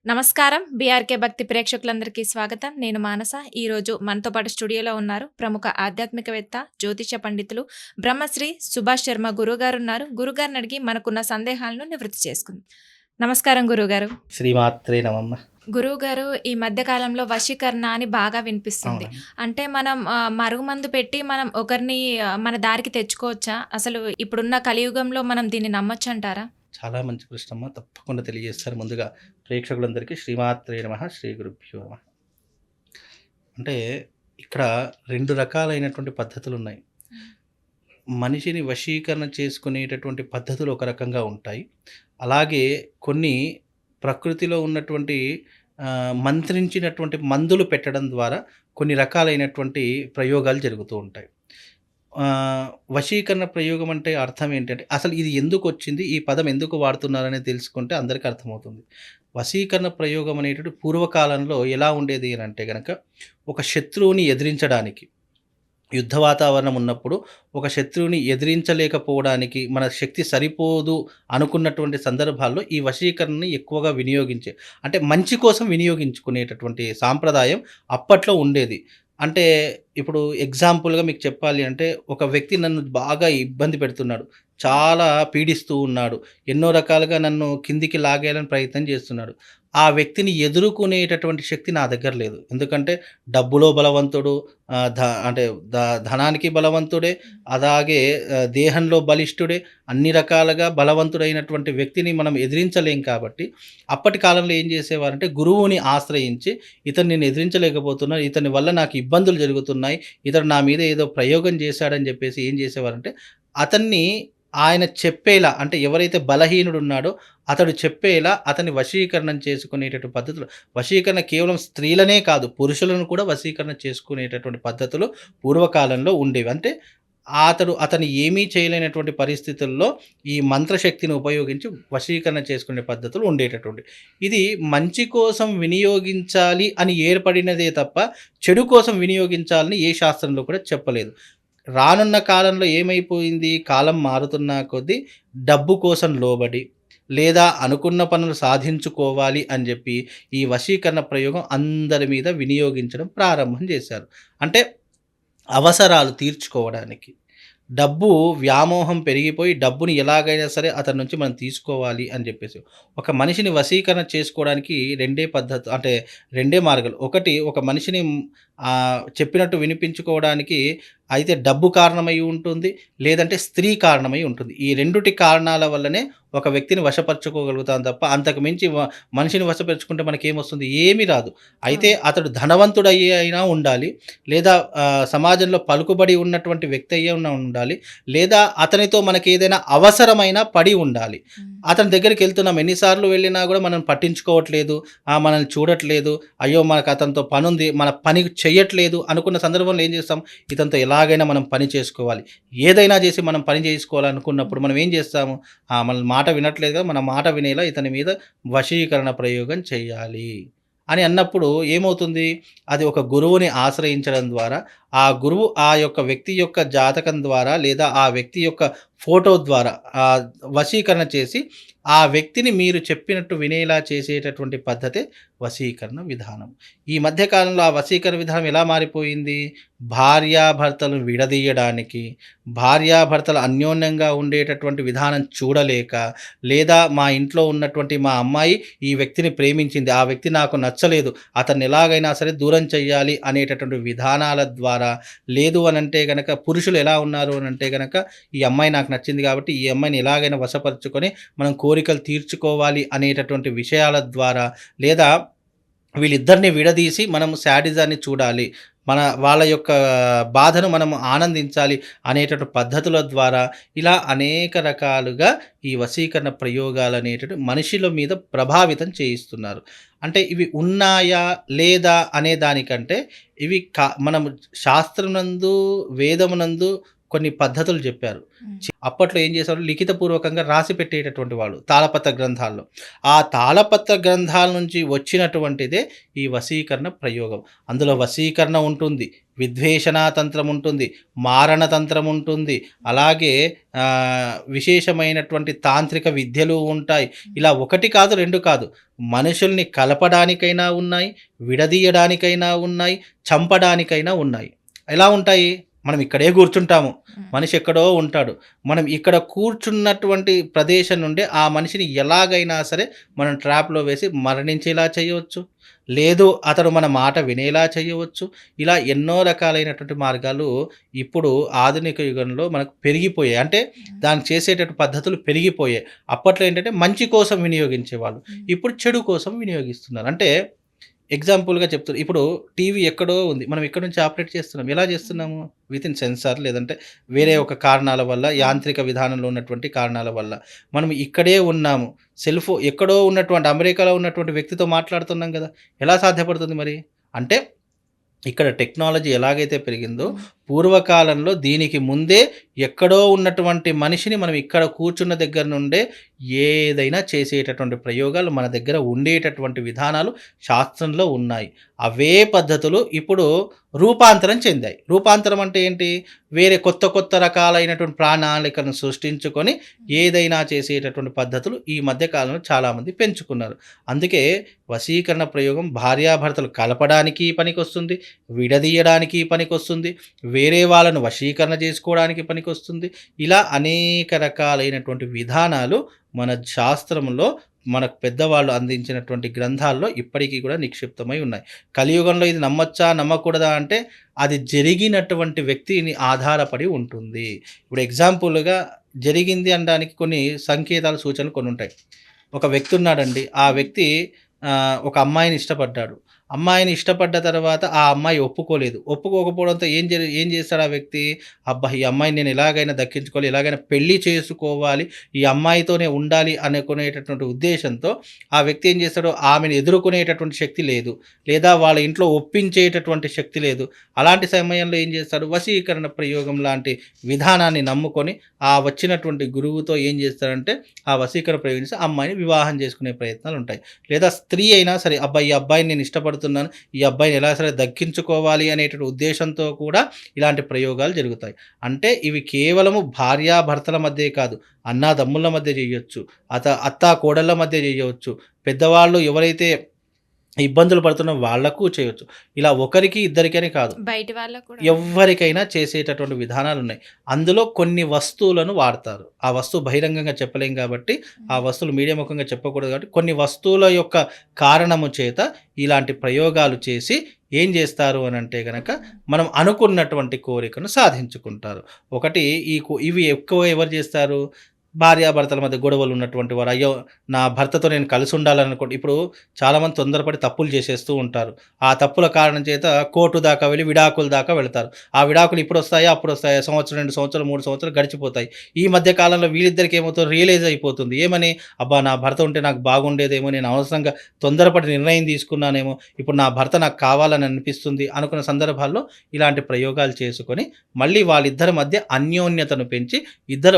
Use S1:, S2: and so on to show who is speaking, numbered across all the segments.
S1: నమస్కారం. బీఆర్‌కే భక్తి ప్రేక్షకులందరికీ స్వాగతం. నేను మానస. ఈరోజు మనతో పాటు స్టూడియోలో ఉన్నారు ప్రముఖ ఆధ్యాత్మికవేత్త, జ్యోతిష పండితులు బ్రహ్మశ్రీ సుభాష్ శర్మ గురువుగారున్నారు. గురువుగారిని అడిగి మనకున్న సందేహాలను నివృత్తి చేసుకుందాం. నమస్కారం గురువుగారు.
S2: శ్రీమాత్రే నమః.
S1: గురువుగారు, ఈ మధ్య కాలంలో వశీకరణ అని బాగా వినిపిస్తుంది.
S2: అవునండి.
S1: అంటే మనం మరుగుమందు పెట్టి మనం ఒకరిని మన దారికి తెచ్చుకోవచ్చా? అసలు ఇప్పుడున్న కలియుగంలో మనం దీన్ని నమ్మొచ్చంటారా?
S2: చాలా మంచి ప్రశ్నమ్మ. తప్పకుండా తెలియజేస్తారు. ముందుగా ప్రేక్షకులందరికీ శ్రీమాత్రే నమః, శ్రీ గురుభ్యో నమః. అంటే ఇక్కడ 2 రకాలైనటువంటి పద్ధతులున్నాయి. మనిషిని వశీకరణ చేసుకునేటటువంటి పద్ధతులు ఒక రకంగా ఉంటాయి. అలాగే కొన్ని ప్రకృతిలో ఉన్నటువంటి మంత్రించినటువంటి మందులు పెట్టడం ద్వారా కొన్ని రకాలైనటువంటి ప్రయోగాలు జరుగుతూ ఉంటాయి. వశీకరణ ప్రయోగం అంటే అర్థం ఏంటంటే, అసలు ఇది ఎందుకొచ్చింది? ఈ పదం ఎందుకు వాడుతున్నారనేది తెలుసుకుంటే అందరికీ అర్థమవుతుంది. వశీకరణ ప్రయోగం అనేటిది పూర్వకాలంలో ఎలా ఉండేది అనంటే గనక, ఒక శత్రువుని ఎదిరించడానికి, యుద్ధ వాతావరణం ఉన్నప్పుడు ఒక శత్రువుని ఎదిరించలేకపోవడానికి మన శక్తి సరిపోదు అనుకున్నటువంటి సందర్భాల్లో ఈ వశీకరణని ఎక్కువగా అంటే మంచి కోసం వినియోగించుకునేటటువంటి సాంప్రదాయం అప్పట్లో ఉండేది. అంటే ఇప్పుడు ఎగ్జాంపుల్‌గా మీకు చెప్పాలి అంటే, ఒక వ్యక్తి నన్ను బాగా ఇబ్బంది పెడుతున్నాడు. చాలా పీడిస్తూ ఉన్నాడు. ఎన్నో రకాలుగా నన్ను కిందికి లాగేయాలని ప్రయత్నం చేస్తున్నాడు. ఆ వ్యక్తిని ఎదుర్కొనేటటువంటి శక్తి నా దగ్గర లేదు. ఎందుకంటే డబ్బులో బలవంతుడు, ఆహ్, ధ అంటే ధ ధనానికి బలవంతుడే, అలాగే దేహంలో బలిష్ఠుడే, అన్ని రకాలుగా బలవంతుడైనటువంటి వ్యక్తిని మనం ఎదిరించలేం కాబట్టి, అప్పటి కాలంలో ఏం చేసేవారంటే గురువుని ఆశ్రయించి, ఇతన్ని నేను ఎదిరించలేకపోతున్నాను, ఇతని వల్ల నాకు ఇబ్బందులు జరుగుతున్నాయి, ఇతడు నా మీద ఏదో ప్రయోగం చేశాడని చెప్పేసి ఏం చేసేవారంటే, అతన్ని ఆయన చెప్పేలా, అంటే ఎవరైతే బలహీనుడున్నాడో అతడు చెప్పేలా అతన్ని వశీకరణం చేసుకునేటటువంటి పద్ధతులు. వశీకరణ కేవలం స్త్రీలనే కాదు, పురుషులను కూడా వశీకరణ చేసుకునేటటువంటి పద్ధతులు పూర్వకాలంలో ఉండేవి. అంటే అతను ఏమీ చేయలేనటువంటి పరిస్థితుల్లో ఈ మంత్రశక్తిని ఉపయోగించి వశీకరణ చేసుకునే పద్ధతులు ఉండేటటువంటివి. ఇది మంచి కోసం వినియోగించాలి అని ఏర్పడినదే తప్ప, చెడు కోసం వినియోగించాలని ఏ శాస్త్రంలో కూడా చెప్పలేదు. రానున్న కాలంలో ఏమైపోయింది? కాలం మారుతున్న కొద్దీ డబ్బు కోసం లోబడి, లేదా అనుకున్న పనులు సాధించుకోవాలి అని జెప్పి, ఈ వశీకరణ ప్రయోగం అందరి మీద వినియోగించడం ప్రారంభం చేశారు. అంటే అవసరాలు తీర్చుకోవడానికి. డబ్బు వ్యామోహం పెరిగిపోయి, డబ్బుని ఎలాగైనా సరే అతని నుంచి మనం తీసుకోవాలి అని జెప్పేసి. ఒక మనిషిని వశీకరణ చేసుకోవడానికి రెండే మార్గాలు. ఒకటి, ఒక మనిషిని చెప్పినట్టు వినిపించుకోవడానికి అయితే డబ్బు కారణమై ఉంటుంది, లేదంటే స్త్రీ కారణమై ఉంటుంది. ఈ రెండిటి కారణాల వల్లనే ఒక వ్యక్తిని వశపరుచుకోగలుగుతాం తప్ప, అంతకు మించి మనిషిని వశపరుచుకుంటే మనకేమొస్తుంది? ఏమీ రాదు. అయితే
S1: అవును.
S2: అతడు అయినా ఉండాలి, లేదా సమాజంలో పలుకుబడి ఉన్నటువంటి వ్యక్తి ఉండాలి, లేదా అతనితో మనకేదైనా అవసరమైన పడి ఉండాలి.
S1: హ్మ్.
S2: అతని దగ్గరికెళ్తున్నాం, ఎన్నిసార్లు వెళ్ళినా గూడా మనల్ని పట్టించుకోవట్లేదు, మనల్ని చూడట్లేదు, అయ్యో! మనకు అతనితో పనుంది, మన పని చెయ్యట్లేదు అనుకున్న సందర్భంలో ఏం చేస్తాం? ఇతనితో ఎలాగైనా మనం పని చేసుకోవాలి, ఏదైనా చేసి మనం పని చేసుకోవాలనుకున్నప్పుడు మనం ఏం చేస్తాము? మన మాట వినట్లేదు కదా! మన మాట వినేలా ఇతని మీద వశీకరణ ప్రయోగం చెయ్యాలి అని అన్నప్పుడు ఏమవుతుంది? అది ఒక గురువుని ఆశ్రయించడం ద్వారా, ఆ గురువు ఆ యొక్క వ్యక్తి యొక్క జాతకం ద్వారా, లేదా ఆ వ్యక్తి యొక్క ఫోటో ద్వారా వశీకరణ చేసి, ఆ వ్యక్తిని మీరు చెప్పినట్టు వినేలా చేసేటటువంటి పద్ధతే వశీకరణ విధానం. ఈ మధ్య కాలంలో ఆ వశీకరణ విధానం ఎలా మారిపోయింది? భార్యాభర్తలను విడదీయడానికి, భార్యాభర్తలు అన్యోన్యంగా ఉండేటటువంటి విధానం చూడలేక, లేదా మా ఇంట్లో ఉన్నటువంటి మా అమ్మాయి ఈ వ్యక్తిని ప్రేమించింది, ఆ వ్యక్తి నాకు నచ్చలేదు, అతన్ని ఎలాగైనా సరే దూరం చెయ్యాలి అనేటటువంటి విధానాల ద్వారా, లేదు అనంటే గనక పురుషులు ఎలా ఉన్నారు అనంటే గనక, ఈ అమ్మాయి నాకు నచ్చింది కాబట్టి ఈ అమ్మాయిని ఎలాగైనా వశపరుచుకొని మనం కోరికలు తీర్చుకోవాలి అనేటటువంటి విషయాల ద్వారా, లేదా వీళ్ళిద్దరిని విడదీసి మనం శాడిజాన్ని చూడాలి, వాళ్ళ యొక్క బాధను మనము ఆనందించాలి అనేటటువంటి పద్ధతుల ద్వారా, ఇలా అనేక రకాలుగా ఈ వశీకరణ ప్రయోగాలనేటివి మనుషుల మీద ప్రభావితం చేయిస్తున్నారు. అంటే ఇవి ఉన్నాయా? లేదా? అనే దానికంటే, ఇవి మనము శాస్త్రమునందు, వేదమునందు కొన్ని పద్ధతులు చెప్పారు.
S1: హ్మ్.
S2: అప్పట్లో ఏం చేసేవాళ్ళు లిఖితపూర్వకంగా రాసి పెట్టేటటువంటి వాళ్ళు తాళపత్ర గ్రంథాల్లో. ఆ తాళపత్ర గ్రంథాల నుంచి వచ్చినటువంటిదే ఈ వశీకరణ ప్రయోగం. అందులో వశీకరణ ఉంటుంది, విద్వేషణ తంత్రం ఉంటుంది, మారణ తంత్రం ఉంటుంది, అలాగే విశేషమైనటువంటి తాంత్రిక విద్యలు ఉంటాయి. ఇలా ఒకటి కాదు, 2 కాదు. మనుషుల్ని కలపడానికైనా ఉన్నాయి, విడదీయడానికైనా ఉన్నాయి, చంపడానికైనా ఉన్నాయి. ఎలా ఉంటాయి? మనం ఇక్కడే కూర్చుంటాము.
S1: హ్మ్.
S2: మనిషి ఎక్కడో ఉంటాడు. మనం ఇక్కడ కూర్చున్నటువంటి ప్రదేశం నుండి ఆ మనిషిని ఎలాగైనా సరే మనం ట్రాప్‌లో వేసి మరణించేలా చేయవచ్చు. లేదు అతడు మన మాట వినేలా చేయవచ్చు. ఇలా ఎన్నో రకాలైనటువంటి మార్గాలు ఇప్పుడు ఆధునిక యుగంలో మనకు పెరిగిపోయాయి. అంటే
S1: హ్మ్.
S2: దానికి చేసేటటువంటి పద్ధతులు పెరిగిపోయాయి. అప్పట్లో ఏంటంటే మంచి కోసం వినియోగించేవాళ్ళు.
S1: హ్మ్.
S2: ఇప్పుడు చెడు కోసం వినియోగిస్తున్నారు. అంటే ఎగ్జాంపుల్‌గా చెప్తున్నా. ఇప్పుడు టీవీ ఎక్కడో ఉంది. మనం ఇక్కడి నుంచి ఆపరేట్ చేస్తున్నాం. ఎలా చేస్తున్నాము? వితిన్ సెన్సార్ లేదంటే వేరే
S1: హ్మ్.
S2: ఒక కారణాల వల్ల,
S1: అవును.
S2: యాంత్రిక విధానంలో ఉన్నటువంటి కారణాల వల్ల. మనం ఇక్కడే ఉన్నాము. ఎక్కడో ఉన్నటువంటి అమెరికాలో ఉన్నటువంటి వ్యక్తితో మాట్లాడుతున్నాం గదా! ఎలా సాధ్యపడుతుంది మరి? అంటే ఇక్కడ టెక్నాలజీ ఎలాగైతే పెరిగిందో,
S1: హ్మ్.
S2: పూర్వకాలంలో దీనికి ముందే ఎక్కడో ఉన్నటువంటి మనిషిని మనం ఇక్కడ కూర్చున్న దగ్గర నుండే ఏదైనా చేసేటటువంటి ప్రయోగాలు మన దగ్గర ఉండేటటువంటి విధానాలు శాస్త్రంలో ఉన్నాయి. అవే పద్ధతులు ఇప్పుడు రూపాంతరం చెందాయి. రూపాంతరం అంటే ఏంటి? వేరే కొత్త కొత్త రకాలైనటువంటి ప్రణాళికను సృష్టించుకొని ఏదైనా చేసేటటువంటి పద్ధతులు ఈ మధ్య కాలంలో చాలామంది పెంచుకున్నారు. అందుకే వశీకరణ ప్రయోగం భార్యాభర్తలు కలపడానికి పనికొస్తుంది, విడదీయడానికి పనికొస్తుంది, వేరే వాళ్ళను వశీకరణ చేసుకోవడానికి పనికొస్తుంది. ఇలా అనేక రకాలైనటువంటి విధానాలు మన శాస్త్రంలో మనకు పెద్దవాళ్ళు అందించినటువంటి గ్రంథాల్లో ఇప్పటికీ కూడా నిక్షిప్తమై ఉన్నాయి. కలియుగంలో ఇది నమ్మొచ్చా? నమ్మకూడదా? అంటే అది జరిగినటువంటి వ్యక్తిని ఆధారపడి ఉంటుంది. ఇప్పుడు ఎగ్జాంపుల్‌గా జరిగింది అనడానికి కొన్ని సంకేతాలు, సూచనలు కొన్నుంటాయి. ఒక వ్యక్తి ఉన్నాడండి. ఆ వ్యక్తి ఒక అమ్మాయిని ఇష్టపడ్డాడు. అమ్మాయిని ఇష్టపడ్డ తర్వాత ఆ అమ్మాయి ఒప్పుకోలేదు. ఒప్పుకోకపోవడంతో ఏం చేస్తాడు ఆ వ్యక్తి? అబ్బా! ఈ అమ్మాయిని నేను ఎలాగైనా దక్కించుకోవాలి, ఎలాగైనా పెళ్లి చేసుకోవాలి, ఈ అమ్మాయితోనే ఉండాలి అనుకునేటటువంటి ఉద్దేశంతో ఆ వ్యక్తి ఏం చేస్తాడు? ఆమెను ఎదుర్కొనేటటువంటి శక్తి లేదు. లేదా వాళ్ళ ఇంట్లో ఒప్పించేటటువంటి శక్తి లేదు. అలాంటి సమయంలో ఏం చేస్తాడు? వశీకరణ ప్రయోగం లాంటి విధానాన్ని నమ్ముకొని ఆ వచ్చినటువంటి గురువుతో ఏం చేస్తాడంటే ఆ వశీకరణ ప్రయోగించి అమ్మాయిని వివాహం చేసుకునే ప్రయత్నాలు ఉంటాయి. లేదా స్త్రీ అయినా సరే, అబ్బా! ఈ అబ్బాయిని నేను ఇష్టపడుతున్నాను, ఈ అబ్బాయిని ఎలా సరే దక్కించుకోవాలి అనేటువంటి ఉద్దేశంతో కూడా ఇలాంటి ప్రయోగాలు జరుగుతాయి. అంటే ఇవి కేవలము భార్యాభర్తల మధ్యే కాదు, అన్నాదమ్ముల మధ్య చేయొచ్చు, అత్తా కోడళ్ళ మధ్య చేయవచ్చు, పెద్దవాళ్ళు ఎవరైతే ఇబ్బందులు పడుతున్న వాళ్ళకు చేయొచ్చు. ఇలా ఒకరికి ఇద్దరికి అని కాదు.
S1: బయటి వాళ్ళకి కూడా
S2: ఎవ్వరికైనా చేసేటటువంటి విధానాలున్నాయి. అందులో కొన్ని వస్తువులను వాడతారు. ఆ వస్తువు బహిరంగంగా చెప్పలేం కాబట్టి, ఆ
S1: హ్మ్.
S2: వస్తువులు మీడియా ముఖంగా చెప్పకూడదు కాబట్టి, కొన్ని వస్తువుల యొక్క కారణము చేత ఇలాంటి ప్రయోగాలు చేసి ఏం జేస్తారు అనంటే గనక, మనం అనుకున్నటువంటి కోరికను సాధించుకుంటారు. ఒకటి ఇవి ఎక్కువ ఎవరు జేస్తారు? భార్యాభర్తల మధ్య గొడవలు ఉన్నటువంటి వారు. అయ్యో! నా భర్తతో నేను కలిసుండాలనుకోండి. ఇప్పుడు చాలామంది తొందరపడి తప్పులు చేసేస్తూ ఉంటారు. ఆ తప్పుల కారణం చేత కోర్టు దాకా వెళ్లి విడాకుల దాకా వెళ్తారు. ఆ విడాకులు ఇప్పుడొస్తాయా? అప్పుడొస్తాయా? సంవత్సరం, 2 సంవత్సరాలు, 3 సంవత్సరాలు గడిచిపోతాయి. ఈ మధ్య కాలంలో వీళ్ళిద్దరికి ఏమవుతుందో రియలైజ్ అయిపోతుంది. ఏమని? అబ్బా! నా భర్త ఉంటే నాకు బాగుండేదేమో, నేను అనవసరంగా తొందరపడి నిర్ణయం తీసుకున్నానేమో, ఇప్పుడు నా భర్త నాకు కావాలని అనిపిస్తుంది అనుకున్న సందర్భాల్లో ఇలాంటి ప్రయోగాలు చేసుకొని, మళ్ళీ వాళ్ళిద్దరి మధ్య అన్యోన్యతను పెంచి ఇద్దరు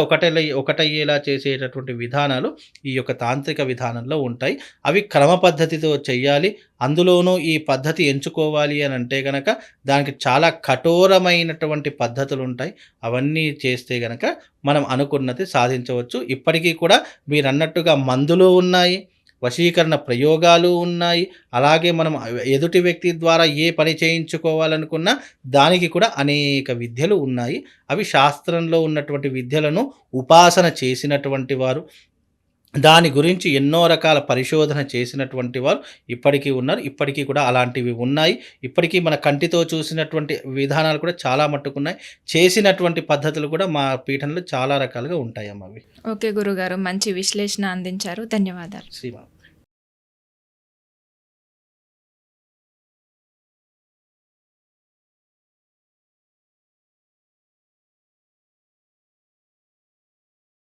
S2: ఒకటయ్యేలా చేసేటటువంటి విధానాలు ఈ యొక్క తాంత్రిక విధానంలో ఉంటాయి. అవి క్రమ పద్ధతితో చెయ్యాలి. అందులోనూ ఈ పద్ధతి ఎంచుకోవాలి అని అంటే గనక దానికి చాలా కఠోరమైనటువంటి పద్ధతులుంటాయి. అవన్నీ చేస్తే గనక మనం అనుకున్నది సాధించవచ్చు. ఇప్పటికీ కూడా మీరన్నట్టుగా మందులు ఉన్నాయి, వశీకరణ ప్రయోగాలు ఉన్నాయి. అలాగే మనం ఎదుటి వ్యక్తి ద్వారా ఏ పని చేయించుకోవాలనుకున్నా దానికి కూడా అనేక విద్యలు ఉన్నాయి. అవి శాస్త్రంలో ఉన్నటువంటి విద్యలను ఉపాసన చేసినటువంటి వారు, దాని గురించి ఎన్నో రకాల పరిశోధన చేసినటువంటి వారు ఇప్పటికీ ఉన్నారు. ఇప్పటికీ కూడా అలాంటివి ఉన్నాయి. ఇప్పటికీ మన కంటితో చూసినటువంటి విధానాలు కూడా చాలా మట్టుకున్నాయి. చేసినటువంటి పద్ధతులు కూడా మా పీఠంలో చాలా రకాలుగా ఉంటాయమ్మ అవి.
S1: ఓకే గురుగారు. మంచి విశ్లేషణ అందించారు. ధన్యవాదాలు.
S2: శ్రీమాన్.